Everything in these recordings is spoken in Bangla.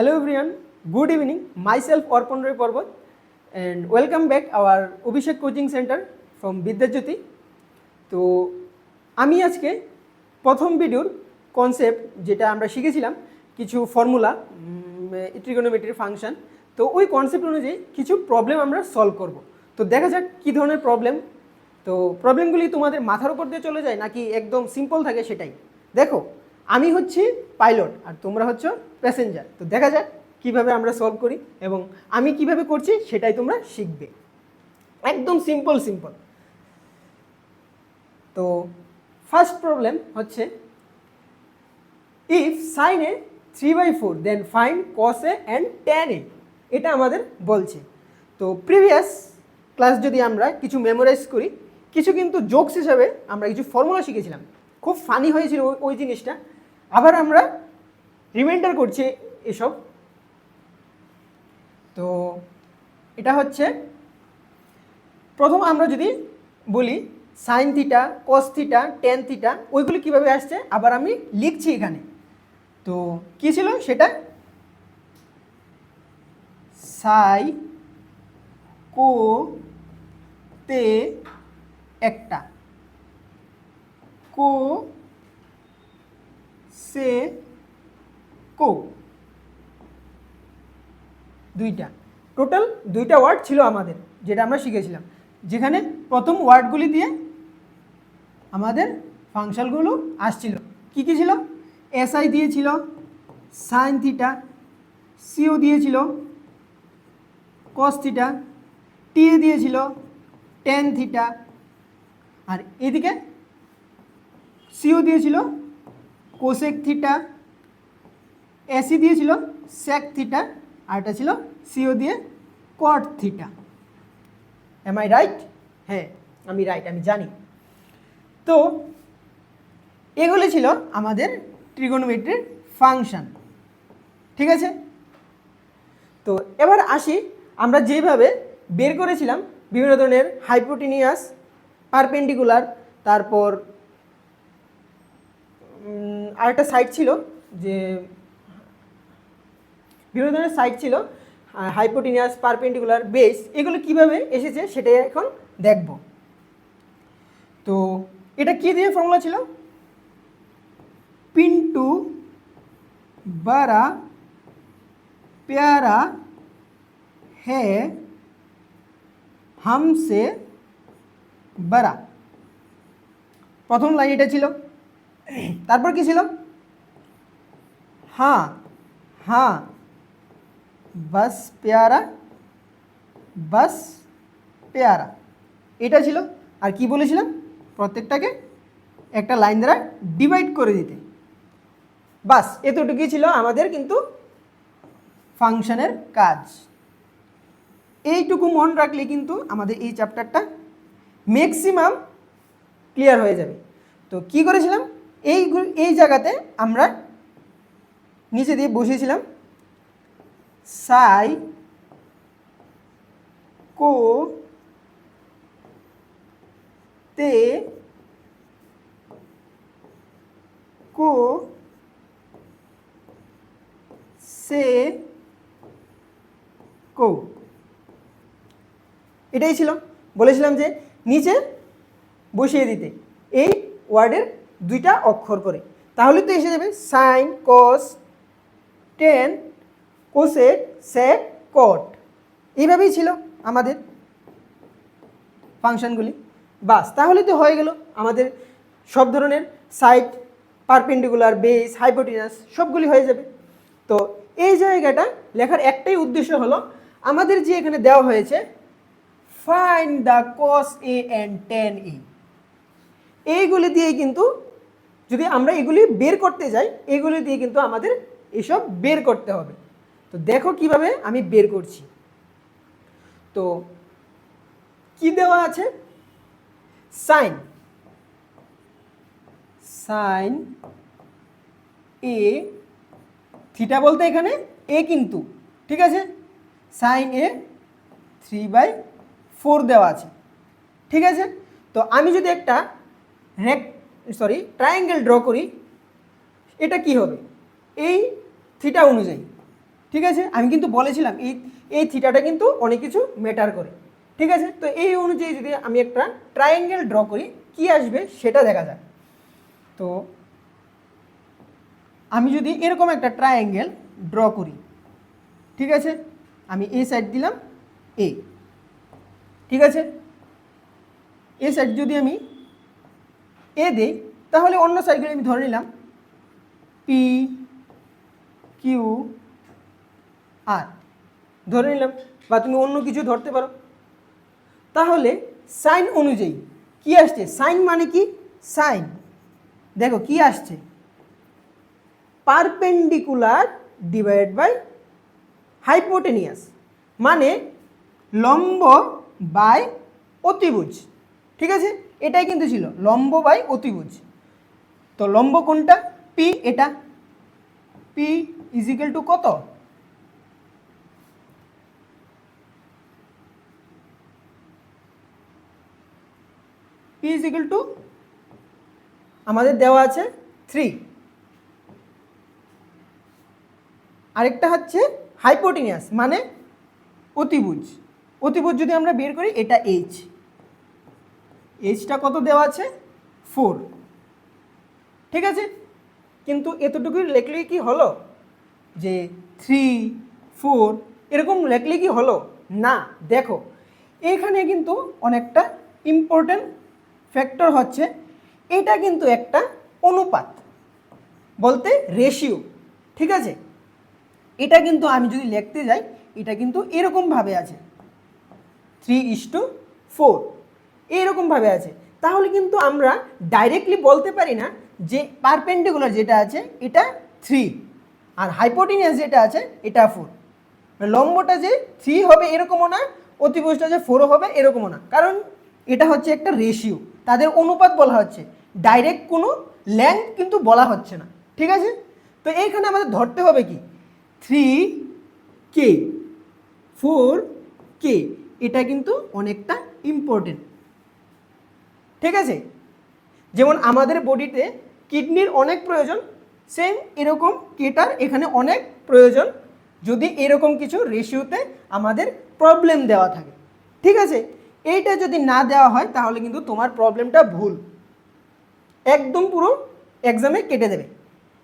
Hello everyone, good evening. Myself Arpan Roy Parbat and welcome back our Abhishek Coaching Center from Vidyajyoti. তো আমি আজকে প্রথম ভিডিওর কনসেপ্ট যেটা আমরা শিখেছিলাম কিছু ফর্মুলা ট্রিগোনোমেট্রির ফাংশন, তো ওই কনসেপ্ট অনুযায়ী কিছু প্রবলেম আমরা সলভ করব। তো দেখা যাক কী ধরনের প্রবলেম। তো প্রবলেমগুলি তোমাদের মাথার উপর দিয়ে চলে যায় নাকি একদম সিম্পল থাকে সেটাই দেখো। আমি হচ্ছি পাইলট আর তোমরা হচ্ছে প্যাসেঞ্জার। তো দেখা যাক কীভাবে আমরা সলভ করি এবং আমি কিভাবে করছি সেটাই তোমরা শিখবে। একদম সিম্পল। তো ফার্স্ট প্রবলেম হচ্ছে if sine A 3/4 then find cos A and tan A, এটা আমাদের বলছে। তো প্রিভিয়াস ক্লাস যদি আমরা কিছু মেমোরাইজ করি, কিছু কিন্তু জোকস হিসাবে আমরা কিছু ফর্মুলা শিখেছিলাম, খুব ফানি হয়েছিল ওই জিনিসটা। আবার আমরা রিমাইন্ডার করছি এসব। তো এটা হচ্ছে প্রথম আমরা যদি বলি sign theta, cos theta, tan theta, ওইগুলি কীভাবে আসছে আবার আমি লিখছি এখানে। তো কী ছিল সেটা, সাই কো তে একটা, কো সে কো, দুইটা, টোটাল দুইটা ওয়ার্ড ছিল আমাদের যেটা আমরা শিখেছিলাম, যেখানে প্রথম ওয়ার্ডগুলি দিয়ে আমাদের ফাংশনগুলো আসছিল। কি কি ছিল? এসআই দিয়েছিল সাইন থিটা, সিও দিয়েছিল কস থিটা, টি দিয়েছিল ট্যান থিটা, আর এদিকে সিও দিয়েছিল কোসেক থিটা, এসি দিয়েছিল সেক থিটা, আর এটা ছিল সিও দিয়ে cot theta. Am I right? হ্যাঁ আমি রাইট, আমি জানি। তো এগুলি ছিল আমাদের ট্রিগোনোমেট্রির ফাংশন, ঠিক আছে? তো এবার আসি আমরা যেভাবে বের করেছিলাম বিভিন্ন ধরনের হাইপোটেনিয়াস, পারপেন্ডিকুলার, তারপর আরেকটা সাইড ছিল যে বিভিন্ন ধরনের সাইড ছিল, হাইপোটেনিয়াস, পারপেন্ডিকুলার, বেস, এগুলো কিভাবে এসেছে সেটাই এখন দেখব। তো এটা কি দিয়ে ফর্মুলা ছিল? পিন্টু बड़ा प्यारा है हमसे बड़ा, প্রথম লাইন এটা ছিল। তারপর কি ছিল? हाँ हाँ बस प्यारा बस प्यारा, এটা ছিল। আর কি বলেছিলাম? প্রত্যেকটাকে একটা লাইন দ্বারা ডিভাইড করে দিতে। বাস এতটুকুই ছিল আমাদের কিন্তু ফাংশনের কাজ। এইটুকু মনে রাখলে কিন্তু আমাদের এই চ্যাপ্টারটা ম্যাক্সিমাম ক্লিয়ার হয়ে যাবে। তো কি করেছিলাম, এই জায়গাতে আমরা নিচে দিয়ে বসিয়েছিলাম সাই কো তে কো সে কো, এটাই ছিল। বলেছিলাম যে নিচে বসিয়ে দিতে এই ওয়ার্ডের দুইটা অক্ষর করে, তাহলে তো এসে যাবে সাইন, কস, ট্যান, কোসেক, সেক, কট। এইভাবেই ছিল আমাদের ফাংশনগুলি। বাস তাহলে তো হয়ে গেল আমাদের সব ধরনের সাইড, পারপেন্ডিকুলার, বেস, হাইপোটেনাস সবগুলি হয়ে যাবে। তো এই জায়গাটা লেখার একটাই উদ্দেশ্য হলো আমাদের যে এখানে দেওয়া হয়েছে find the cos A and tan এ, এইগুলি দিয়ে কিন্তু যদি আমরা এগুলি বের করতে যাই, এগুলি দিয়ে কিন্তু আমাদের এসব বের করতে হবে। তো দেখো কিভাবে আমি বের করছি। তো কি দেওয়া আছে? সাইন সাইন এ থিটা বলতে এখানে এ কিন্তু, ঠিক আছে? সাইন এ 3/4 দেওয়া আছে, ঠিক আছে? তো আমি যদি একটা ট্রায়াঙ্গেল ড্র করি, এটা কি হবে? এই থিটা অনুযায়ী ঠিক আছে, আমি কিন্তু বলেছিলাম এই থিটাটা কিন্তু অনেক কিছু ম্যাটার করে। ঠিক আছে, তো এই অনুযায়ী যদি আমি একটা ট্রায়াঙ্গেল ড্র করি কি আসবে সেটা দেখা যাক। তো আমি যদি এরকম একটা ট্রায়াঙ্গেল ড্র করি, ঠিক আছে, আমি এই সাইড দিলাম এ, ঠিক আছে, এই সাইড যদি আমি এ দিই তাহলে অন্য সাইডগুলো আমি ধরে নিলাম পি কিউ আর ধরে নিলাম, বা তুমি অন্য কিছু ধরতে পারো। তাহলে সাইন অনুযায়ী কি আসছে, সাইন মানে কি, সাইন দেখো কি আসছে, পারপেন্ডিকুলার ডিভাইড বাই হাইপোটেনিয়াস, মানে লম্ব বাই অতিভুজ। ঠিক আছে, এটাই কিন্তু ছিল লম্ব বাই অতিভুজ। তো লম্ব কোনটা, পি, এটা পি ইজিক্যাল টু কত, পি ইজিক্যাল টু আমাদের দেওয়া আছে 3, আরেকটা হচ্ছে হাইপোটেনিয়াস মানে অতিভুজ। অতিভুজ যদি আমরা বের করি এটা এইচ, এইচটা কত দেওয়া আছে 4। ঠিক আছে, কিন্তু এতটুকুই লেখলে কি হলো যে 3 4 এরকম লেখলে কি হলো না, দেখো এখানে কিন্তু অনেকটা ইম্পর্টেন্ট ফ্যাক্টর হচ্ছে, এটা কিন্তু একটা অনুপাত বলতে রেশিও। ঠিক আছে, এটা কিন্তু আমি যদি লিখতে যাই এটা কিন্তু এরকমভাবে আছে 3:4 এইরকমভাবে আছে। তাহলে কিন্তু আমরা ডাইরেক্টলি বলতে পারি না যে পারপেন্ডিকুলার যেটা আছে এটা 3 আর হাইপোটেনিয়াস যেটা আছে এটা 4। লম্বটা যে 3 হবে এরকমও না, অতিভুজটা যে 4 হবে এরকমও না, কারণ এটা হচ্ছে একটা রেশিও, তাদের অনুপাত বলা হচ্ছে, ডাইরেক্ট কোনো লেন্থ কিন্তু বলা হচ্ছে না। ঠিক আছে, তো এইখানে আমাদের ধরতে হবে কি 3k 4k, এটা কিন্তু অনেকটা ইম্পর্টেন্ট। ঠিক আছে, যেমন আমাদের বডিতে কিডনির অনেক প্রয়োজন, সেম এরকম কেটার এখানে অনেক প্রয়োজন যদি এরকম কিছু রেশিওতে আমাদের প্রবলেম দেওয়া থাকে। ঠিক আছে, এইটা যদি না দেওয়া হয় তাহলে কিন্তু তোমার প্রবলেমটা ভুল, একদম পুরো এক্সামে কেটে দেবে।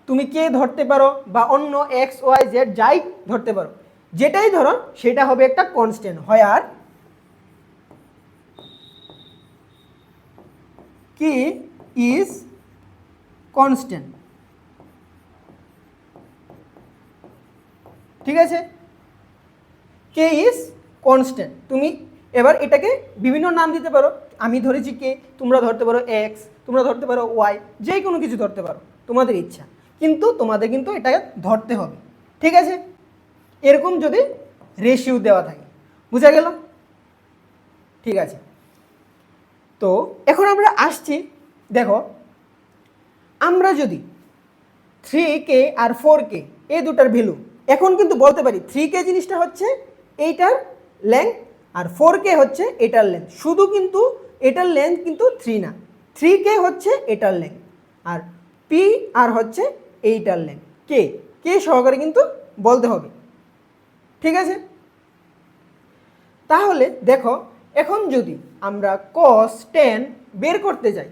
তুমি কে ধরতে পারো বা অন্য এক্স ওয়াই জেড যাই ধরতে পারো, যেটাই ধরো সেটা হবে একটা কনস্ট্যান্ট হয় আর কে ইজ কনস্ট্যান্ট। ঠিক আছে, কে ইজ কনস্ট্যান্ট। তুমি এবার এটাকে বিভিন্ন নাম দিতে পারো, আমি ধরেছি কে, তোমরা ধরতে পারো এক্স, তোমরা ধরতে পারো ওয়াই, যে কোনো কিছু ধরতে পারো তোমাদের ইচ্ছা, কিন্তু তোমাদের কিন্তু এটা ধরতে হবে। ঠিক আছে, এরকম যদি রেশিও দেওয়া থাকে, বুঝা গেল? ঠিক আছে, তো এখন আমরা আসছি, দেখো আমরা যদি 3k আর 4k এই দুটার ভ্যালু এখন কিন্তু বলতে পারি 3k জিনিসটা হচ্ছে এইটার লেন্থ আর 4k হচ্ছে এটার লেন্থ, শুধু কিন্তু এটার লেন্থ কিন্তু 3 না, 3k হচ্ছে এটার লেন্থ আর পি আর হচ্ছে এইটার লেন্থ, কে কে সহকারে কিন্তু বলতে হবে। ঠিক আছে, তাহলে দেখো এখন যদি আমরা cos 10 বের করতে যাই,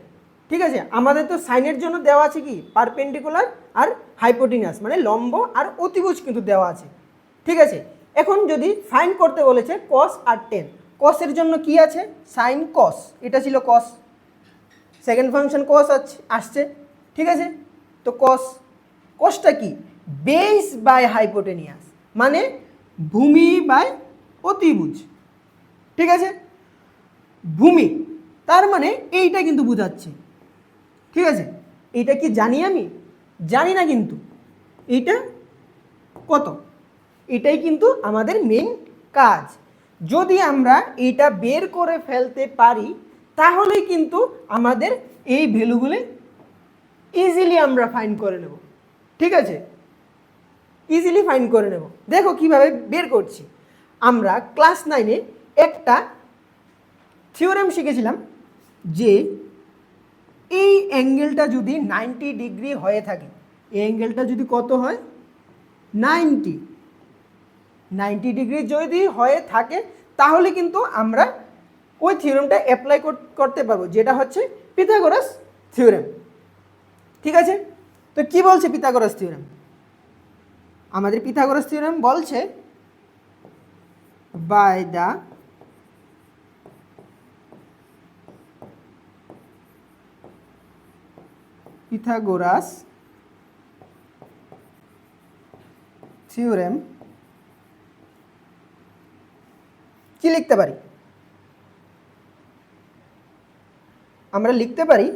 ঠিক আছে, আমাদের তো সাইনের জন্য দেওয়া আছে কি পারপেন্ডিকুলার আর হাইপোটেনিয়াস মানে লম্ব আর অতিভুজ কিন্তু দেওয়া আছে। ঠিক আছে, এখন যদি ফাইন্ড করতে বলেছে cos আর 10, cos-এর জন্য কি আছে সাইন cos, এটা ছিল cos, সেকেন্ড ফাংশন cos আসছে। ঠিক আছে, তো cosটা কি বেস বাই হাইপোটেনিয়াস মানে ভূমি বাই অতিভুজ। ঠিক আছে, ভূমি তার মানে এইটা কিন্তু বোঝাচ্ছে। ঠিক আছে, এইটা কি জানি আমি জানি না, কিন্তু এইটা কত, এটাই কিন্তু আমাদের মেন কাজ। যদি আমরা এইটা বের করে ফেলতে পারি তাহলেই কিন্তু আমাদের এই ভ্যালুগুলি ইজিলি আমরা ফাইন্ড করে নেব। ঠিক আছে, ইজিলি ফাইন্ড করে নেব। দেখো কিভাবে বের করছি, আমরা ক্লাস 9-এ একটা থিওরেম শিখেছিলাম যে এই অ্যাঙ্গেলটা যদি 90 ডিগ্রি হয়ে থাকে, এই অ্যাঙ্গেলটা যদি কত হয় 90, 90 ডিগ্রি যদি হয়ে থাকে তাহলে কিন্তু আমরা ওই থিওরেমটা অ্যাপ্লাই করতে পারবো, যেটা হচ্ছে পিথাগোরাস থিওরেম। ঠিক আছে, তো কি বলছে পিথাগোরাস থিওরেম? আমাদের পিথাগোরাস থিওরেম বলছে বাই দ্য পিথাগোরাস থিওরেম কি লিখতে পারি? আমরা লিখতে পারি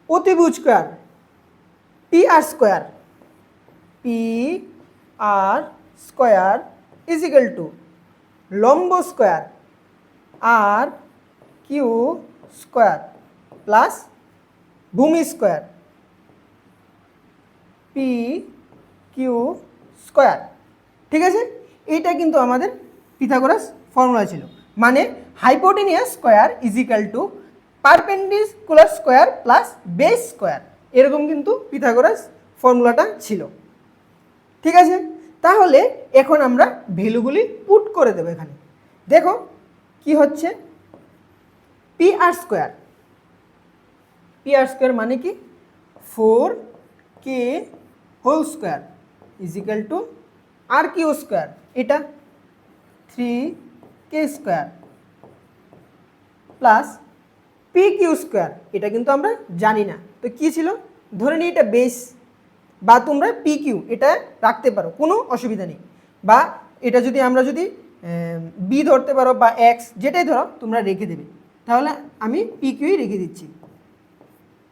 অতিভুজ square P R square, P R square is equal to লম্ব square R Q square plus ভূমি স্কয়ার পি কিউ স্কয়ার। ঠিক আছে, এইটা কিন্তু আমাদের পিথাগোরাস ফর্মুলা ছিল, মানে hypotenuse square is equal to perpendicular square plus base square, এরকম কিন্তু পিথাগোরাস ফর্মুলাটা ছিল। ঠিক আছে, তাহলে এখন আমরা ভ্যালুগুলি পুট করে দেবো এখানে। দেখো কি হচ্ছে, P R square, P R square মানে কি 4k whole square is equal to R Q square, এটা 3k square plus P Q square, এটা কিন্তু আমরা জানি না, তো কি ছিল, ধরে নিই এটা বেস, বা তোমরা পি কিউ এটা রাখতে পারো, কোনো অসুবিধা নেই, বা এটা যদি আমরা যদি বি ধরতে পারো বা এক্স, যেটাই ধরো তোমরা রেখে দেবে, তাহলে আমি পি কিউই রেখে দিচ্ছি।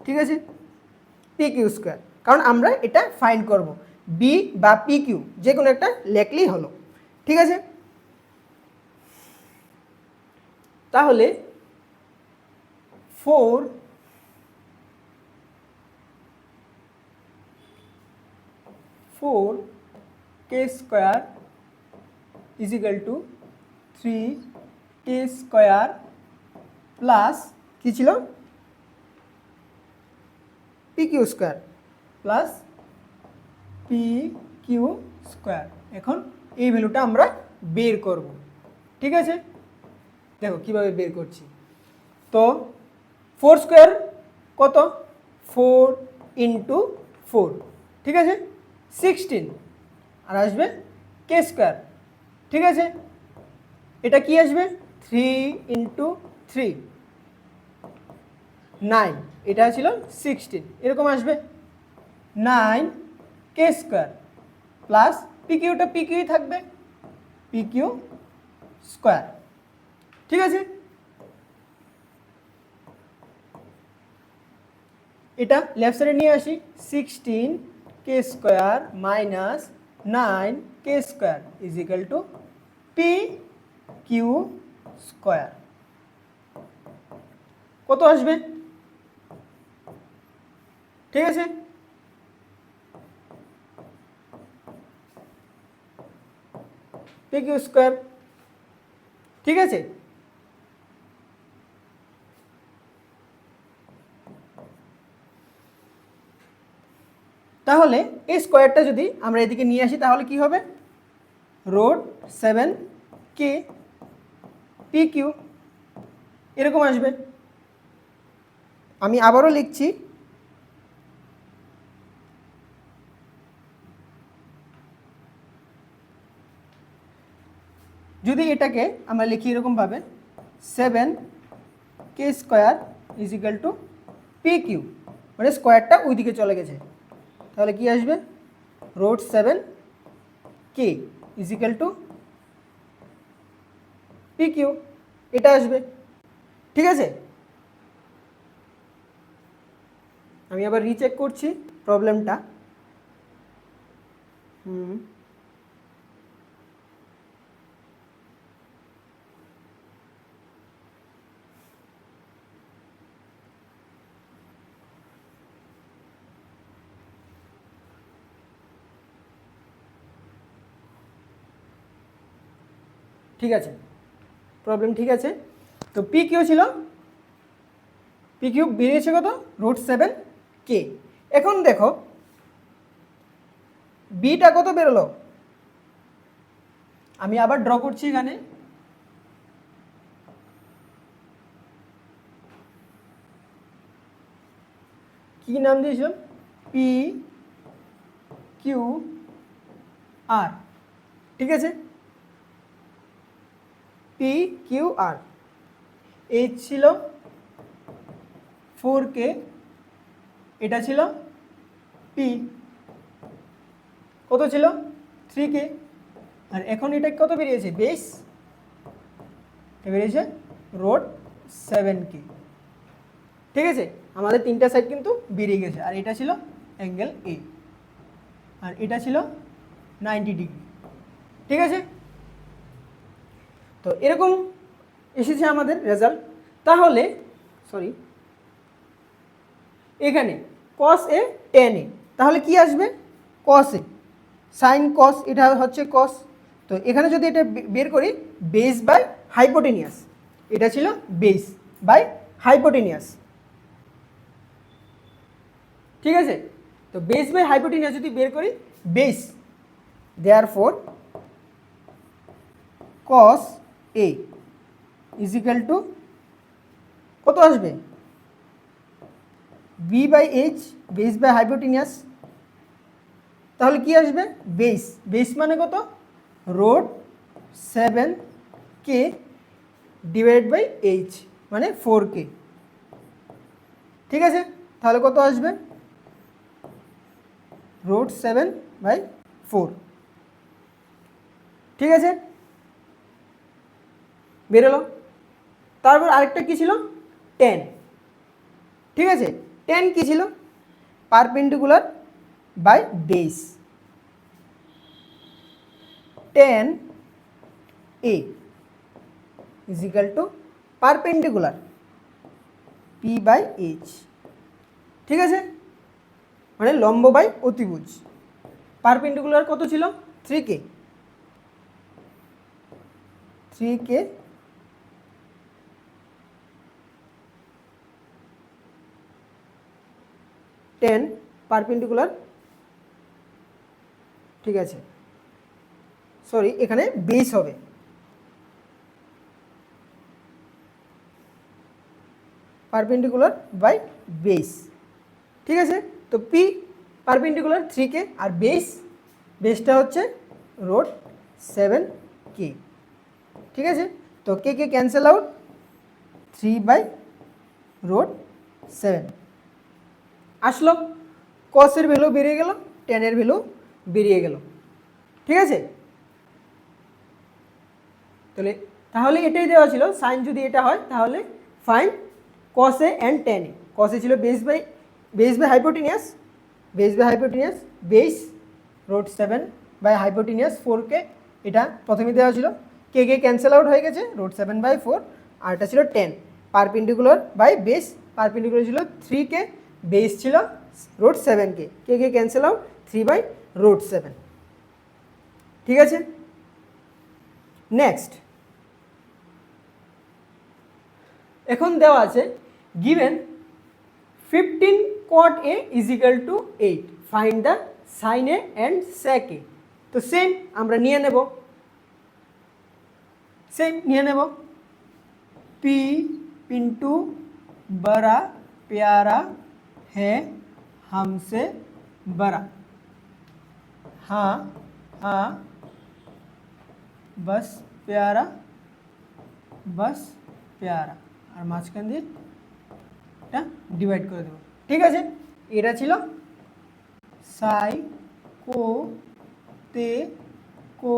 ঠিক আছে, পি কিউ স্কোয়ার, কারণ আমরা এটা ফাইন্ড করব, বি বা পি কিউ যে কোনো একটা লেখলেই হলো। ঠিক আছে, তাহলে 4k square is equal to 3k square plus কী ছিল, P Q square plus P Q square. এখন এই ভ্যালুটা আমরা বের করব। ঠিক আছে, দেখো কীভাবে বের করছি। তো 4 স্কোয়ার কত, 4 ইন্টু 4, ঠিক আছে 16, আর আসবে কে স্কোয়ার। ঠিক আছে, এটা কি আসবে 3 ইন্টু 3, 9, এটা ছিল 16, এরকম আসবে 9k স্কোয়ার প্লাস পি কিউটা পি কিউই থাকবে, পি কিউ স্কোয়ার। ঠিক আছে, এটা লেফট সাইডে নিয়ে আসি, 16k square minus 9k square is equal to P Q square. কত আসবে? ঠিক আছে, পি কিউ স্কোয়ার। ঠিক আছে, তাহলে এই স্কোয়ারটা যদি আমরা এদিকে নিয়ে আসি তাহলে কি হবে, রুট 7k পি কিউ, এরকম আসবে। আমি আবারও লিখছি, যদি এটাকে আমরা লিখি এরকমভাবে 7k square is equal to P Q, মানে স্কোয়ারটা ওই দিকে চলে গেছে, তাহলে কি আসবে root 7k is equal to P Q, এটা আসবে। ঠিক আছে, আমি আবার রিচেক করছি প্রবলেমটা। ঠিক আছে, প্রবলেম ঠিক আছে। তো পি কিউ ছিল, পি কিউ বেরিয়েছে কত, রুট 7k। এখন দেখো বিটা কত বেরোলো, আমি আবার ড্র করছি এখানে। কি নাম দিয়েছিলাম? পি কিউ আর, ঠিক আছে, পি কিউ আর। এইচ ছিল 4K, এটা ছিল পি, কত ছিল 3K, আর এখন এটা কত বেরিয়েছে বেস, বেরিয়েছে রোড 7K, ঠিক আছে। আমাদের তিনটা সাইড কিন্তু বেরিয়ে গেছে, আর এটা ছিল অ্যাঙ্গেল এ, আর এটা ছিল 90 ডিগ্রি, ঠিক আছে। তো এরকম এসেছে আমাদের রেজাল্ট। তাহলে সরি, এখানে cos a tan a, তাহলে কি আসবে cos a, sin cos, এটা হচ্ছে cos। তো এখানে যদি এটা বের করি বেস বাই হাইপোটেনিয়াস, এটা ছিল বেস বাই হাইপোটেনিয়াস, ঠিক আছে। তো বেস বাই হাইপোটেনিয়াস যদি বের করি base, therefore cos a is equal to কত আসবে B by H, base by hypotenuse, তাহলে কি আসবে বেস, বেস মানে কত road 7K divide by H মানে 4K, ঠিক আছে। তাহলে কত আসবে রোড 7/4, ঠিক আছে, বেরোলো। তারপর আরেকটা কি ছিল tan, ঠিক আছে। tan কি ছিল perpendicular by base, tan a is equal to perpendicular P by H, ঠিক আছে, মানে লম্ব বাই অতিভুজ। পারপেন্ডিকুলার কত ছিল 3K, 3K tan পারপেন্ডিকুলার, ঠিক আছে, সরি এখানে বেস হবে, পারপেন্ডিকুলার বাই বেস, ঠিক আছে। তো পি পারপেন্ডিকুলার 3K আর বেসটা হচ্ছে রোড 7K, ঠিক আছে। তো কে কে ক্যান্সেল আউট, 3/√7 আসলো, কসের ভ্যালু বেরিয়ে গেল, টেনের ভ্যালু বেরিয়ে গেল, ঠিক আছে। তাহলে এটাই দেওয়া ছিল, সাইন যদি এটা হয় তাহলে fine cos a and tan a। cos a ছিল base by hypotenuse, base root 7 by hypotenuse 4K, এটা প্রথমে দেওয়া ছিল। কে কে ক্যান্সেল আউট হয়ে গেছে রোড 7/4, আর এটা ছিল 10 পারপেন্ডিকুলার বাই বেস, পারপেন্ডিকুলার ছিল 3K, বেস ছিল root 7K, K K cancel out 3/√7, ঠিক আছে। নেক্সট এখন দেওয়া আছে given 15 cot a is equal to 8, find the sine A and sec a। তো সেম আমরা নিয়ে নেব, पी पिंटू बड़ा प्यारा है हमसे बड़ा, हाँ हाँ बस प्यारा আর মাঝখান দিয়ে এটা ডিভাইড করে দেবো, ঠিক আছে। এটা ছিল সাই কো তে কো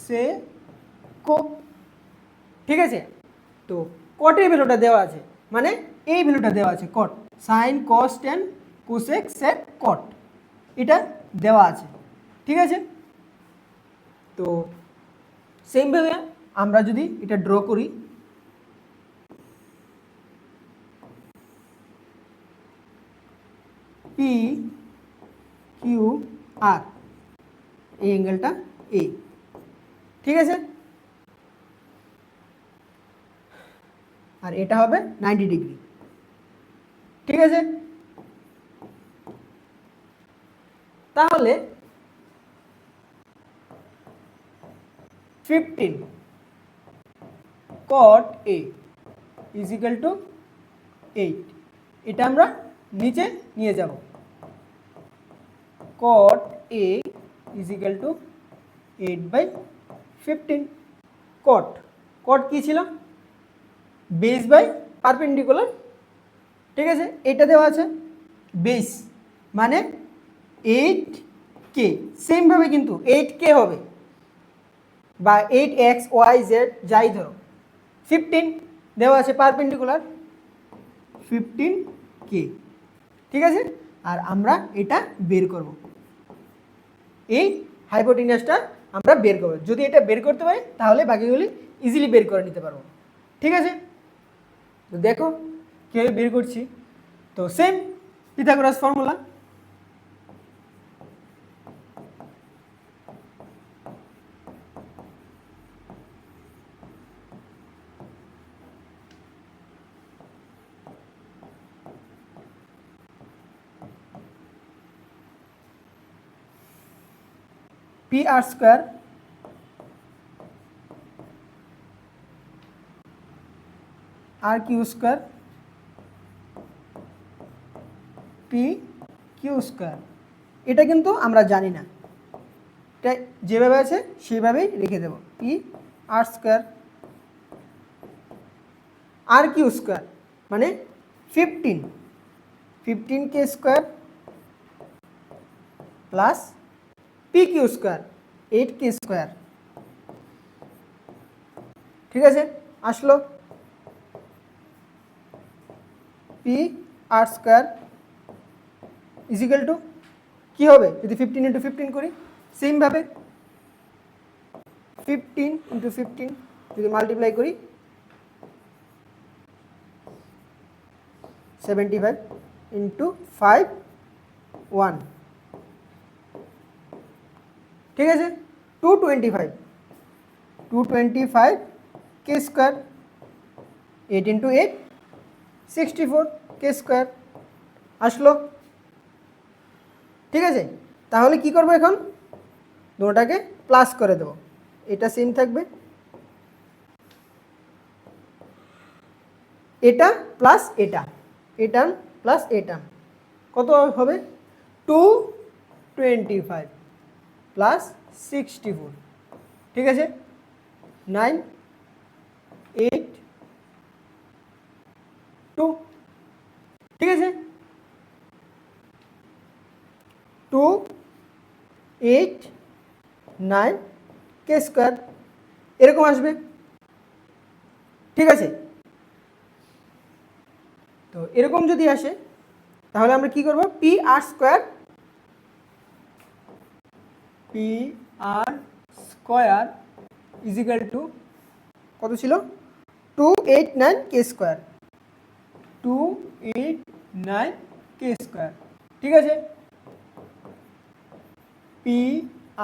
সে কো, ঠিক আছে। তো কটের ভ্যালুটা দেওয়া আছে, মানে এই ভ্যালুটা দেওয়া আছে cot, sine cos tan cosec sec cot, এটা দেওয়া আছে, ঠিক আছে। তো সেমভাবে আমরা যদি এটা ড্র করি, পি কিউ আর, এই অ্যাঙ্গেলটা এ, ঠিক আছে, আর এটা হবে 90 ডিগ্রি, ঠিক আছে। তাহলে 15 cot A is equal to 8। এটা আমরা নিচে নিয়ে যাব। cot A is equal to 8/15। cot কি ছিল? Base by perpendicular. ঠিক আছে, এটা দেওয়া আছে বেস মানে 8k। সেমভাবে কিন্তু 8k হবে বা 8x y z যাই ধরো। 15 দেওয়া আছে পারপেন্ডিকুলার 15k। ঠিক আছে, আর আমরা এটা বের করব, এই হাইপোটেনিয়াসটা আমরা বের করব। যদি এটা বের করতে পারি তাহলে বাকিগুলি ইজিলি বের করে নিতে পারবো। ঠিক আছে, তো দেখো কীভাবে বের করছি। তো same Pythagoras formula, P R square আর Q square P Q square. এটা কিন্তু আমরা জানি না, এটা যেভাবে আছে সেভাবেই রেখে দেব। পি আর স্কোয়ার আর কিউ স্কোয়ার মানে 15k square plus P Q square 8k square. ঠিক আছে, আসলো P R square is equal to কী হবে যদি 15 × 15 করি? সেমভাবে 15 × 15 যদি মাল্টিপ্লাই করি 75 × 5 1। ঠিক আছে, 225k স্কোয়ার 8 × 8 64k স্কোয়ার আসলো। ঠিক আছে, তাহলে কি করব এখন? দুটোটাকে প্লাস করে দেব, এটা সেম থাকবে, এটা প্লাস এটা, এটা প্লাস এটা কত হবে? 225 প্লাস 64। ঠিক আছে, 9 8 2। ঠিক আছে, 2 8 9k স্কোয়ার এরকম আসবে। ঠিক আছে, তো এরকম যদি আসে তাহলে আমরা কি করব? P R square is equal to কত ছিল? 289k square 289k square. ঠিক আছে, P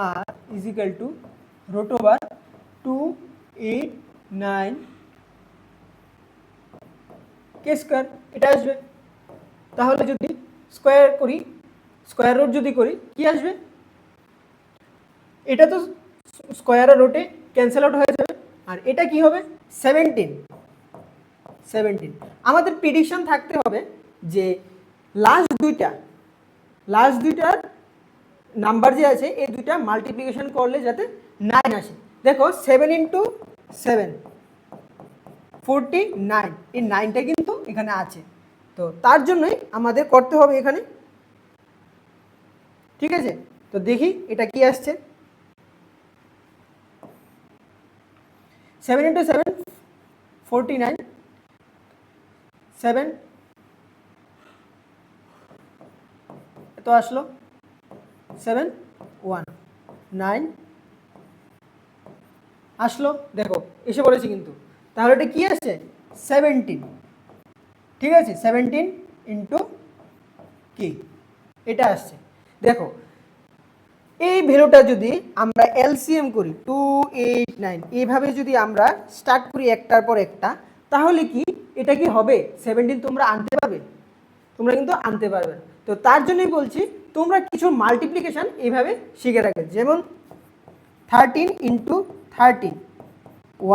R is equal to √289k square এটা আসবে। তাহলে যদি স্কোয়ার করি, স্কোয়ার রুট যদি করি কি আসবে? এটা তো স্কোয়ার আর রুটে ক্যান্সেল আউট হয়ে যাবে, আর এটা কি হবে? 17। আমাদের প্রেডিকশন থাকতে হবে যে লাস্ট দুইটার নাম্বার যে আছে এই দুইটা মাল্টিপ্লিকেশন করলে যাতে 9 আসে। দেখো 7 × 7 49, এই 9টা কিন্তু এখানে আছে, তো তার জন্যই আমাদের করতে হবে এখানে। ঠিক আছে, তো দেখি এটা কি আসছে। 7 × 7 49, 7 তো আসলো 7 1 9 আসলো। দেখো এসে পড়েছে কিন্তু, তাহলে এটা কি আসছে? 17। ঠিক আছে, 17 × k এটা আসছে। দেখো এই ভ্যালুটা যদি আমরা এলসিএম করি 289, এইভাবে যদি আমরা স্টার্ট করি একটার পর একটা, তাহলে কি এটা কি হবে? 17 তোমরা আনতে পারবে? তোমরা কিন্তু আনতে পারবে না। তো তার জন্যই বলছি তোমরা কিছু মাল্টিপ্লিকেশন এইভাবে শিখে রাখবে, যেমন 13 × 13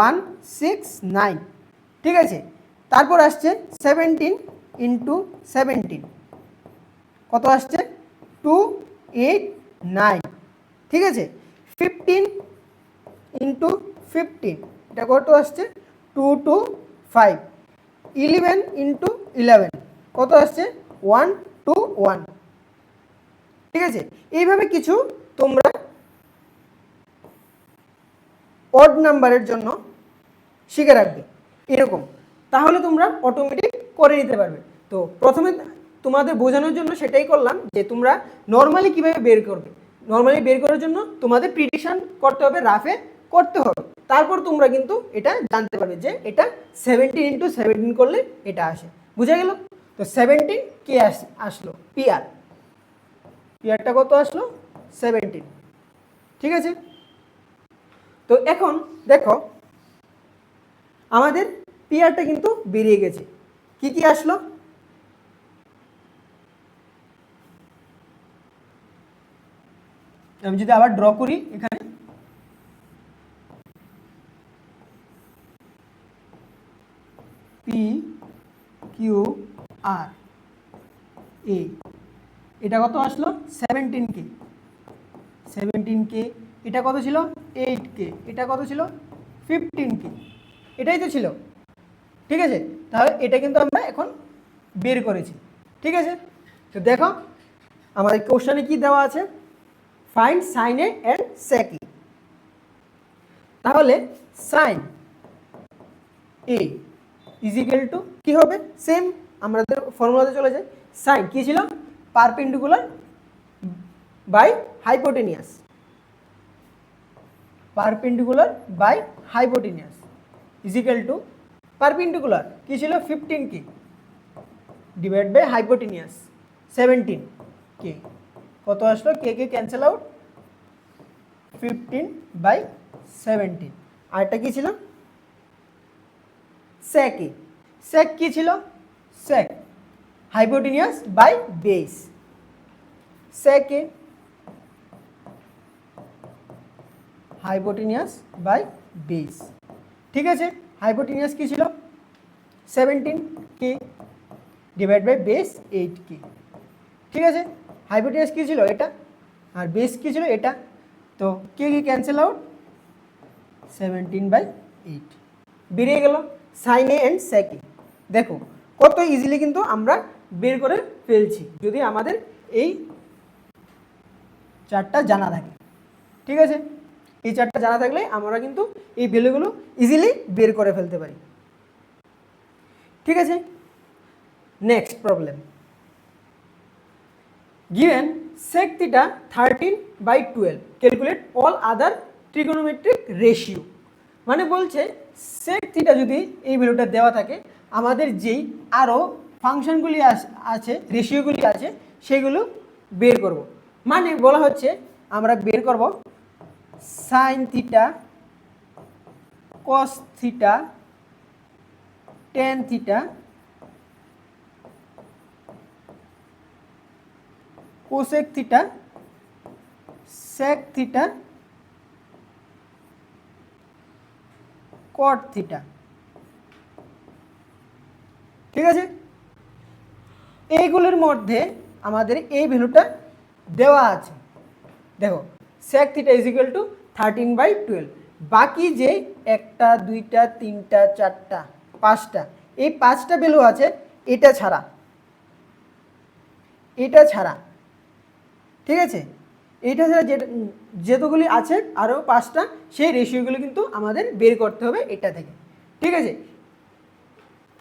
1 6 9, ঠিক আছে। তারপর আসছে 17 ইন্টু 17, কত আসছে 2 8 9, ঠিক আছে। 15 ইন্টু 15, এটা কত আসছে 2 2 5। 11 ইন্টু 11, কত আসছে 1 2 1, ঠিক আছে। এইভাবে কিছু তোমরা অড নাম্বারের জন্য শিখে রাখবে এরকম, তাহলে তোমরা অটোমেটিক করে নিতে পারবে। তো প্রথমে তোমাদের বোঝানোর জন্য সেটাই করলাম যে তোমরা নর্মালি কিভাবে বের করবে। নর্মালি বের করার জন্য তোমাদের প্রিডিকশন করতে হবে, রাফে করতে হবে, তারপর তোমরা কিন্তু এটা জানতে পারবে যে এটা 17 ইন্টু 17 করলে এটা আসে। বুঝা গেল? তো 17 কে আসলো পিআর, পিআরটা কত আসলো 17, ঠিক আছে। তো এখন দেখো আমাদের পিআরটা কিন্তু বেরিয়ে গেছে। কি কি আসলো? আমি যদি আবার ড্র করি এখানে, পি কিউ আর এ, এটা কত আসলো 17K, 17K। এটা কত ছিল 8K, এটা কত ছিল 15K, এটাই তো ছিল, ঠিক আছে। তাহলে এটা কিন্তু আমরা এখন বের করেছি, ঠিক আছে। তো দেখো আমাদের কোশ্চেনে কি দেওয়া আছে, find sine A and sec A. তাহলে sine A is equal to কি হবে, সেম আমাদের ফর্মুলাতে চলে যায়। সাইন কি ছিল, perpendicular by hypotenuse, perpendicular by hypotenuse is equal to perpendicular কি ছিল 15K divide by hypotenuse 17K, কত আসলো কে কে ক্যান্সেল আউট, 15/17। আর এটা কি ছিল sec এ, sec কি ছিল, sec hypotenuse by base, sec A hypotenuse by base, ঠিক আছে। হাইপোটেনিয়াস কি ছিল 17K divide by base 8K, ঠিক আছে। হাইপোটেনিয়াস কি ছিল এটা, আর বেস কি ছিল এটা, তো কে কি ক্যান্সেল আউট 17/8 বেরিয়ে গেল সাইন এ অ্যান্ড সেক এ। দেখো কত ইজিলি কিন্তু আমরা বের করে ফেলছি যদি আমাদের এই চারটা জানা থাকে, ঠিক আছে। এই চারটা জানা থাকলে আমরা কিন্তু এই ভ্যালুগুলো ইজিলি বের করে ফেলতে পারি, ঠিক আছে। Next problem, given sec theta 13/12 calculate all other trigonometric ratio। মানে বলছে sec theta যদি এই ভ্যালুটা দেওয়া থাকে, আমাদের যেই আরও ফাংশনগুলি আছে রেশিওগুলি আছে সেগুলো বের করব। মানে বলা হচ্ছে আমরা বের করব sine theta, cos theta, tan theta, cosec theta, sec theta, cot theta, ঠিক আছে। এইগুলোর মধ্যে আমাদের এই ভ্যালুটা দেওয়া আছে। দেখো sec theta is equal to 13/12, বাকি যে একটা দুইটা তিনটা চারটা পাঁচটা, এই পাঁচটা ভ্যালু আছে এটা ছাড়া, এটা ছাড়া, ঠিক আছে। এইটা ছাড়া যেতগুলি আছে আরও পাঁচটা, সেই রেশিওগুলো কিন্তু আমাদের বের করতে হবে এটা থেকে, ঠিক আছে।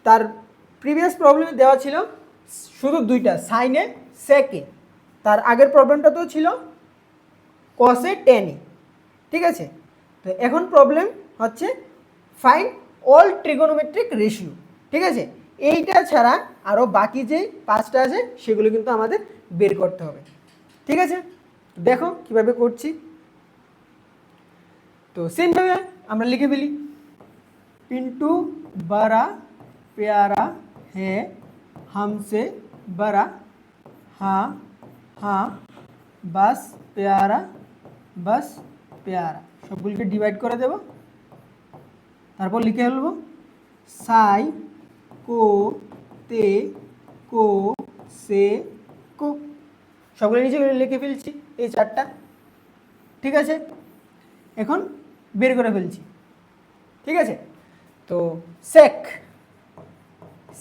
তার প্রিভিয়াস প্রবলেমে দেওয়া ছিল শুধু দুইটা, সাইনে সেকে, তার আগের প্রবলেমটা তো ছিল কসে টেনে, ঠিক আছে। তো এখন প্রবলেম হচ্ছে ফাইন্ড অল ট্রিগোনোমেট্রিক রেশিও, ঠিক আছে। এইটা ছাড়া আরও বাকি যে পাঁচটা আছে সেগুলো কিন্তু আমাদের বের করতে হবে, ঠিক আছে। দেখো কিভাবে করছি। তো সেমভাবে আমরা লিখে ফেলি, पिंटू बड़ा प्यारा है हमसे बड़ा, हाँ हाँ बस प्यारा बस পেয়ারা, সবগুলিকে ডিভাইড করে দেব, তারপর লিখে ফেলবো সাই কো তে কো সে কো, সবগুলো নিচে লিখে ফেলছি এই চারটা। ঠিক আছে, এখন বের করে ফেলছি। ঠিক আছে, তো সেক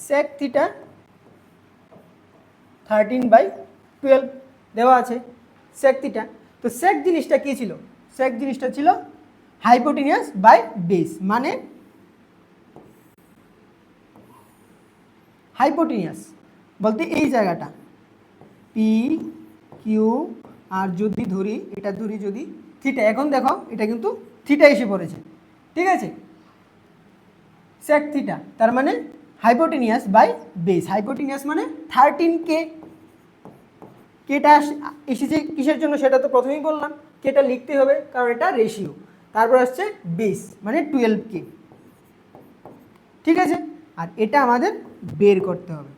সেক থিটা 13/12 দেওয়া আছে সেক থিটা। তো সেক জিনিসটা কী ছিল? সেক জিনিসটা ছিল হাইপোটেনিয়াস বাই বেস, মানে হাইপোটেনিয়াস বলতে এই জায়গাটা পি কিউ, আর যদি ধরি এটা ধরি যদি থিটা, এখন দেখো এটা কিন্তু থিটা এসে পড়েছে। ঠিক আছে, সেক থিটা তার মানে হাইপোটেনিয়াস বাই বেস। হাইপোটেনিয়াস মানে 13K। কেটা এসেছে কিসের জন্য সেটা তো প্রথমেই বললাম, কেটা লিখতে হবে কারণ এটা রেশিও। তারপর আসছে বেস মানে 12K। ঠিক আছে, আর এটা আমাদের বের করতে হবে।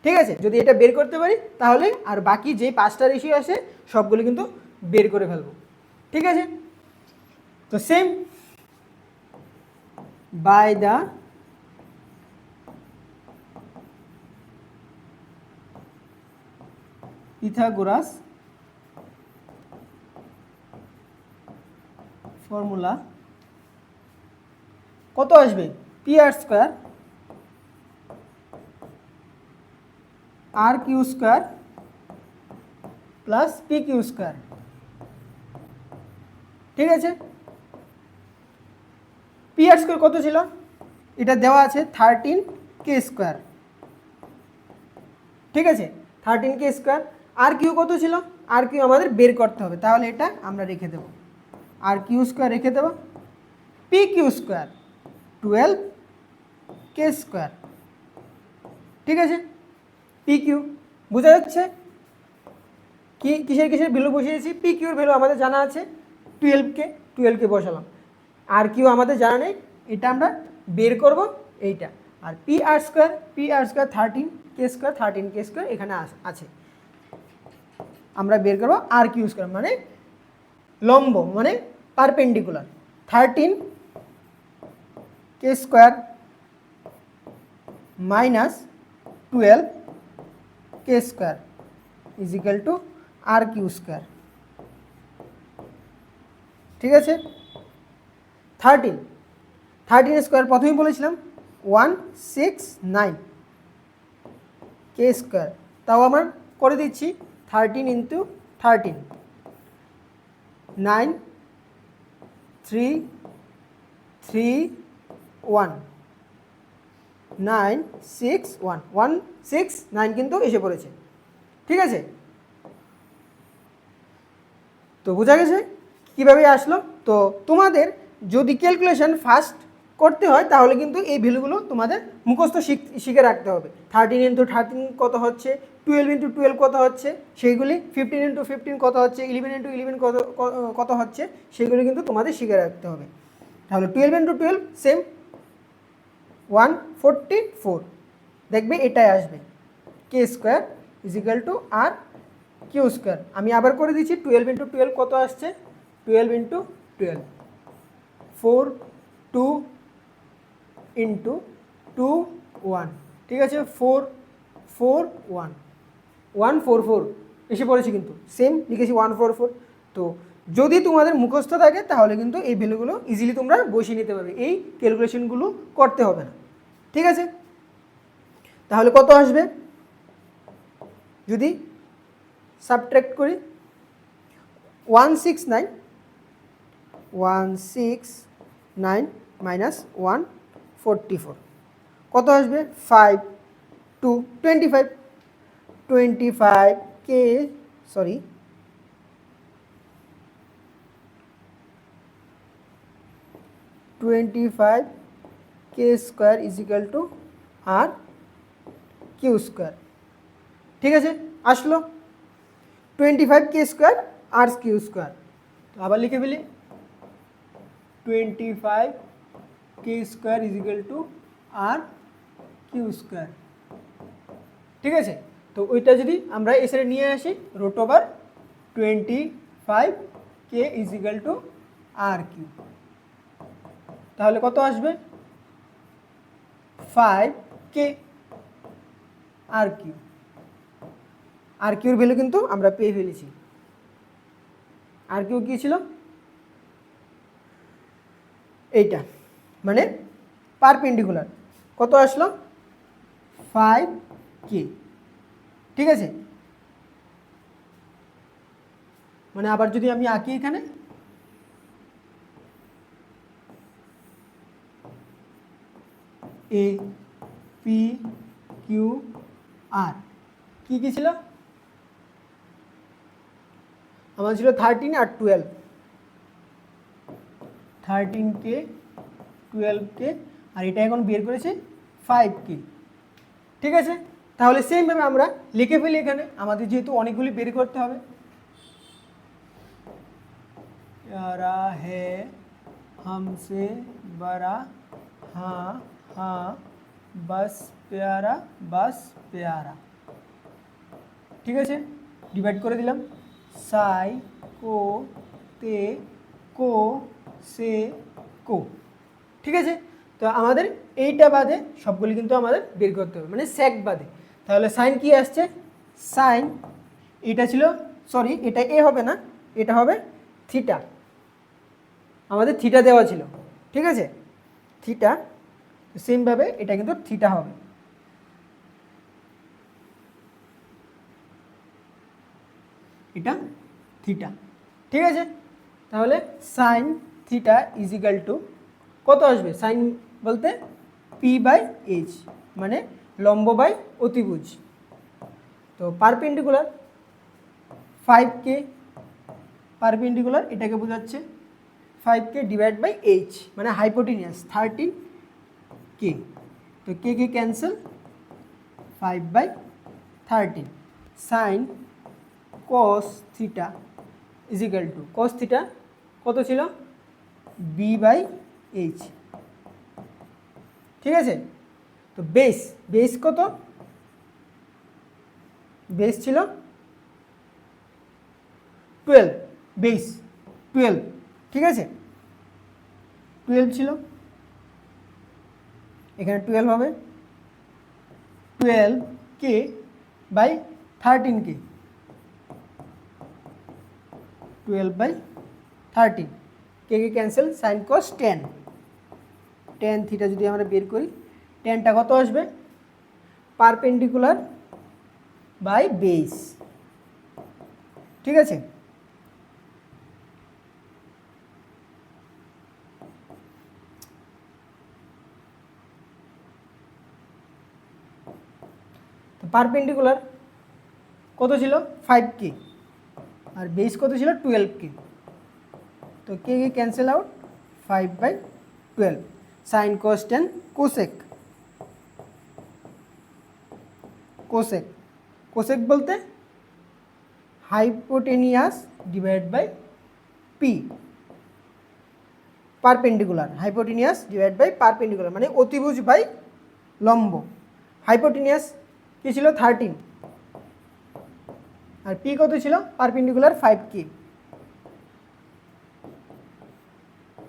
ঠিক আছে, যদি এটা বের করতে পারি তাহলে আর বাকি যে 5টা রেশিও আছে সবগুলো কিন্তু বের করে ফেলবো। ঠিক আছে, তো same by the Pythagoras formula কত আসবে? পি আর স্কোয়ার আর Q square plus P Q square. ঠিক আছে, পি আর স্কোয়ার কত ছিল? এটা দেওয়া আছে 13K স্কোয়ার। ঠিক আছে, 13K স্কোয়ার। আর কিউ কত ছিল? আর কিউ আমাদের বের করতে হবে, তাহলে এটা আমরা রেখে দেব, আর কিউ স্কোয়ার রেখে দেব। P Q square 12K square. ঠিক আছে, পি কিউ বোঝা যাচ্ছে কি কিসের কিসের ভ্যালু বসিয়েছি? পি কিউর ভ্যালু আমাদের জানা আছে 12K বসালাম, আর কিউ আমাদের জানা নেই, এটা আমরা বের করব এইটা। আর P R square 13K square এখানে আছে, আমরা বের করব আর কিউ স্কোয়ার মানে লম্ব মানে perpendicular. 13K square minus 12K square is equal to R Q square. ঠিক আছে, 13 স্কোয়ার প্রথমেই বলেছিলাম 169K স্কোয়ার, তাও আমার করে দিচ্ছি 13 ইন্টু 13 9 3 3 1 9 6 1 169 কিন্তু এসে পড়েছে। ঠিক আছে, তো বোঝা গেছে কীভাবে আসলো। তো তোমাদের যদি ক্যালকুলেশন ফাস্ট করতে হয় তাহলে কিন্তু এই ভ্যালুগুলো তোমাদের মুখস্থ শিখে রাখতে হবে। 13 ইন্টু 13 কত হচ্ছে, 12 ইন্টু 12 কত হচ্ছে সেইগুলি, 15 ইন্টু 15 কত হচ্ছে, 11 ইন্টু 11 কত হচ্ছে সেগুলি কিন্তু তোমাদের শিখে রাখতে হবে। তাহলে 12 ইন্টু 12 সেম 144, দেখবে এটাই আসবে K square is equal to R Q square. আমি আবার করে দিচ্ছি 12 ইন্টু 12 কত আসছে, 12 ইন্টু 12 4 2 ইন্টু 2 1। ঠিক আছে, 4 4 1 144 এসে পড়েছে, কিন্তু সেম লিখেছি 144। তো যদি তোমাদের মুখস্থ থাকে তাহলে কিন্তু এই ভ্যালুগুলো ইজিলি তোমরা বসিয়ে নিতে পারবে, এই ক্যালকুলেশনগুলো করতে হবে না। ঠিক আছে, তাহলে কত আসবে যদি সাবট্রাক্ট করি? 169 মাইনাস 144 কত আসবে? 5 2 25 25K sorry 25K square is equal to R Q square. ঠিক আছে, আসলো 25K স্কোয়ার আর কিউ স্কোয়ার। তো আবার লিখে ফেলি 25K square is equal to R Q square. ঠিক আছে, তো ওইটা যদি আমরা এসে নিয়ে আসি root over 25K is equal to R Q. তাহলে কত আসবে 5k আর কিউ। আর কিউর ভ্যালু কিন্তু আমরা পেয়ে ফেলেছি। আর কিউ কী ছিল এইটা, মানে পারপেন্ডিকুলার কত আসলো 5k। ঠিক আছে, মানে আবার যদি আমি আঁকি এখানে এ পি কিউ আর কী কী ছিল আমার ছিল 13 আর 12, 13k 12k আর এটা এখন বের করেছে 5k। ঠিক আছে, তাহলে সেমভাবে আমরা লিখে ফেলি এখানে, আমাদের যেহেতু অনেকগুলি বের করতে হবে। प्यारा है हमसे बड़ा, हाँ हाँ बस प्यारा बस प्यारा। ঠিক আছে, ডিভাইড করে দিলাম, সাই কো তে কো সে কো। ঠিক আছে, তো আমাদের এইটা বাদে সবগুলি কিন্তু আমাদের বের করতে হবে, মানে সেক বাদে। তাহলে সাইন কি আসছে, সাইন এটা ছিল, সরি এটা এ হবে না, এটা হবে থিটা। আমাদের থিটা দেওয়া ছিল, ঠিক আছে, থিটা। সেমভাবে এটা কিন্তু থিটা হবে। এটা থিটা। ঠিক আছে, তাহলে sign theta is equal two কত আসবে, সাইন বলতে p/h, মানে লম্ব বাই অতিভুজ। তো পারপেন্ডিকুলার 5k, পারপেন্ডিকুলার এটাকে বোঝাচ্ছে 5k ডিভাইড বাই h, মানে হাইপোটেনিয়াস 13k। তো K K cancel, 5/13 sine cos theta is equal to, cos theta কত ছিল b/h। ঠিক আছে, তো বেস, বেস কত, বেস ছিল 12, বেস 12। ঠিক আছে, 12 ছিল, এখানে 12 হবে 12k by 13k, 12/13 K K cancel, sine cos 10, tan theta যদি আমরা বের করি, টেনটা কত আসবে, পারপেন্ডিকুলার বাই বেস। ঠিক আছে, তো পারপেন্ডিকুলার কত ছিল 5k আর বেস কত ছিল 12k। তো K K cancel out, 5/12 sine cos 10 cosec, cosec, cosec বলতে hypotenuse divide by P, perpendicular, hypotenuse divide by perpendicular, মানে অতিভুজ বাই লম্ব। হাইপোটেনিয়াস কি ছিল 13 আর পি কত ছিল, পারপেন্ডিকুলার 5k,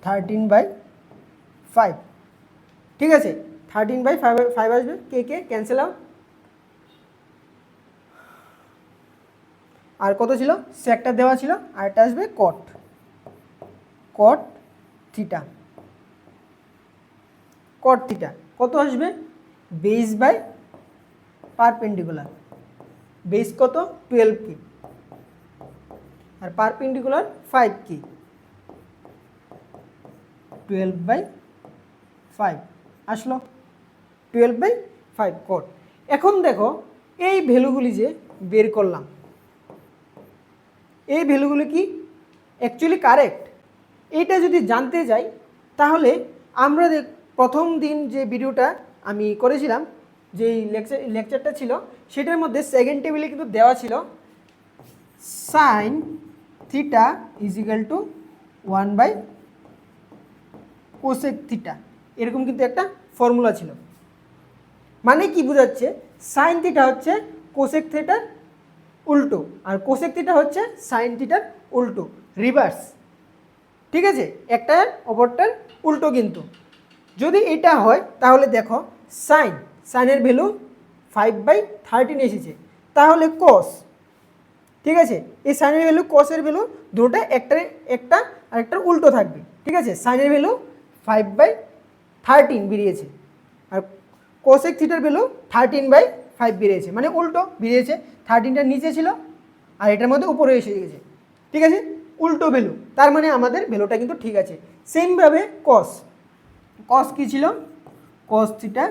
13/5। ঠিক আছে, 13/5 আসবে, কে কে ক্যান্সেল আউট। আর কত ছিল, সেকটা দেওয়া ছিল, আর এটা আসবে কট, কট থিটা, কট থিটা কত আসবে, বেস বাই পারপেন্ডিকুলার, বেস কত 12k আর পারপেন্ডিকুলার 5k, 12/5 আসলো, 12/5 কট। এখন দেখো এই ভ্যালুগুলি যে বের করলাম, এই ভ্যালুগুলি কি অ্যাকচুয়ালি কারেক্ট, এইটা যদি জানতে যাই তাহলে আমরা প্রথম দিন যে ভিডিওটা আমি করেছিলাম, যেই লেকচারটা ছিল, সেটার মধ্যে সেকেন্ড টেবিলে কিন্তু দেওয়া ছিল sine theta is equal to 1/কোসেক থিটা, এরকম কিন্তু একটা ফর্মুলা ছিল। মানে কি বোঝাচ্ছে, সাইন থিটা হচ্ছে কোসেক থিটার উল্টো, আর কোসেক থিটা হচ্ছে সাইন থিটার উল্টো, রিভার্স। ঠিক আছে, একটা অপরটার উল্টো কিন্তু। যদি এটা হয় তাহলে দেখো সাইনের ভ্যালু 5/13 এসেছে, তাহলে কস, ঠিক আছে, এই সাইনের ভ্যালু কসের ভ্যালু দুটো একটা আর একটার উল্টো থাকবে, ঠিক আছে। সাইনের ভ্যালু 5/13 বেরিয়েছে, আর কোসেক থিটার ভ্যালু 13/5 বেরিয়েছে, মানে উল্টো বেরিয়েছে। 13টা নিচে ছিল আর এটার মধ্যে উপরে এসে গেছে, ঠিক আছে, উল্টো ভ্যালু, তার মানে আমাদের ভ্যালুটা কিন্তু ঠিক আছে। সেমভাবে কস কী ছিল, কস theta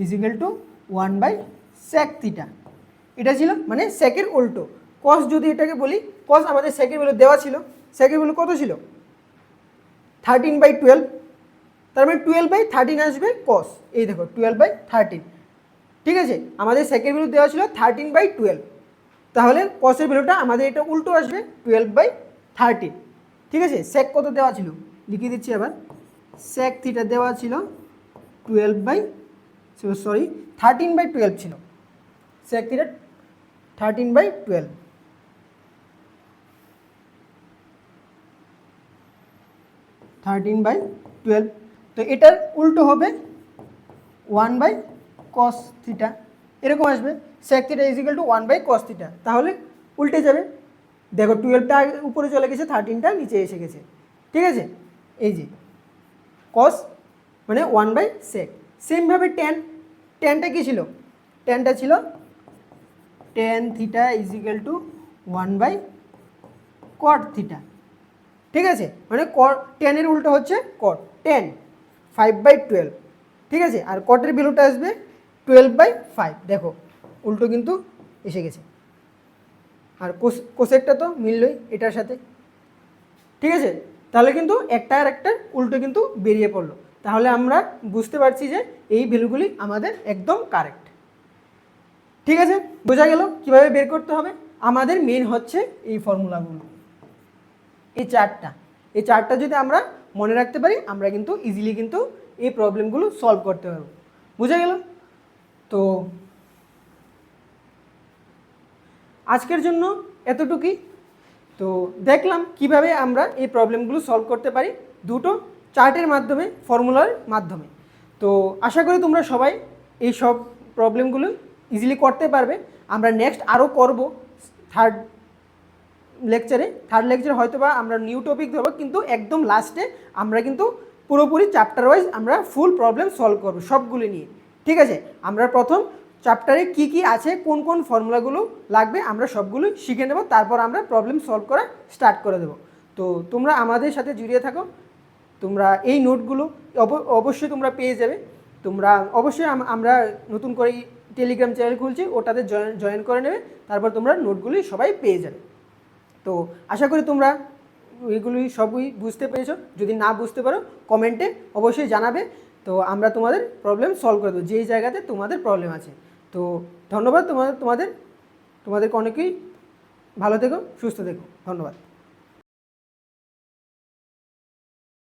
is equal two 1/sec theta, এটা ছিল মানে সেকের উল্টো। কস যদি এটাকে বলি, কস আমাদের সেকের ভ্যালু দেওয়া ছিল, সেকের ভ্যালু কত ছিল 13/12, তার মানে 12/13 আসবে কস, এই দেখো 12/13, ঠিক আছে। আমাদের সেকের ভ্যালু দেওয়া ছিল 13/12, তাহলে কসের ভ্যালুটা আমাদের এটা উল্টো আসবে 12/13, ঠিক আছে। সেক কত দেওয়া ছিল লিখে দিচ্ছি আবার, সেক থিটা দেওয়া ছিল 13/12 ছিল, সেক থিটা 13/12, তো এটার উল্টো হবে 1/cos থিটা, এরকম আসবে। sec theta is equal two 1/cos theta, তাহলে উল্টে যাবে, দেখো 12টা উপরে চলে গেছে, 13টা নিচে এসে গেছে, ঠিক আছে। এই যে cos মানে 1/sec। সেমভাবে ট্যানটা কী ছিল, ট্যানটা ছিল tan theta is equal two 1/cot theta, ঠিক আছে, মানে ট্যানের উল্টো হচ্ছে কট, tan 5/12, ঠিক আছে। আর কটের ভ্যালুটা আসবে 12/5, দেখো উল্টো কিন্তু এসে গেছে। আর কোসেকটা তো মিললই এটার সাথে, ঠিক আছে। তাহলে কিন্তু একটা আর একটা উল্টো কিন্তু বেরিয়ে পড়লো, তাহলে আমরা বুঝতে পারছি যে এই ভ্যালুগুলি আমাদের একদম কারেক্ট, ঠিক আছে। বোঝা গেল কীভাবে বের করতে হবে। আমাদের মেন হচ্ছে এই ফর্মুলাগুলো, এই চারটা যদি আমরা মনে রাখতে পারি, আমরা কিন্তু ইজিলি কিন্তু এই প্রবলেমগুলো সলভ করতে পারবো। বুঝা গেল? তো আজকের জন্য এতটুকুই। তো দেখলাম কিভাবে আমরা এই প্রবলেমগুলো সলভ করতে পারি দুটো চার্টের মাধ্যমে, ফর্মুলার মাধ্যমে। তো আশা করি তোমরা সবাই এই সব প্রবলেমগুলো ইজিলি করতে পারবে। আমরা নেক্সট আরও করব থার্ড লেকচারে হয়তো বা আমরা নিউ টপিক ধরবো, কিন্তু একদম লাস্টে আমরা কিন্তু পুরোপুরি চ্যাপ্টার ওয়াইজ আমরা ফুল প্রবলেম সলভ করবো সবগুলো নিয়ে, ঠিক আছে। আমরা প্রথম চ্যাপ্টারে কি কি আছে, কোন কোন ফর্মুলাগুলো লাগবে, আমরা সবগুলো শিখে নেব, তারপর আমরা প্রবলেম সলভ করা স্টার্ট করে দেবো। তো তোমরা আমাদের সাথে জুড়ে থাকো, তোমরা এই নোটগুলো অবশ্যই তোমরা পেয়ে যাবে। তোমরা অবশ্যই আমরা নতুন করে টেলিগ্রাম চ্যানেল খুলছি, ওটাতে জয়েন করে নেবে, তারপর তোমরা নোটগুলি সবাই পেয়ে যাবে। তো আশা করি তোমরা এগুলি সবই বুঝতে পেরেছো। যদি না বুঝতে পারো কমেন্টে অবশ্যই জানাবে, তো আমরা তোমাদের প্রবলেম সলভ করে দেবো যেই জায়গাতে তোমাদের প্রবলেম আছে। তো ধন্যবাদ তোমাদেরকে অনেকেই, ভালো থেকো, সুস্থ থেকো, ধন্যবাদ।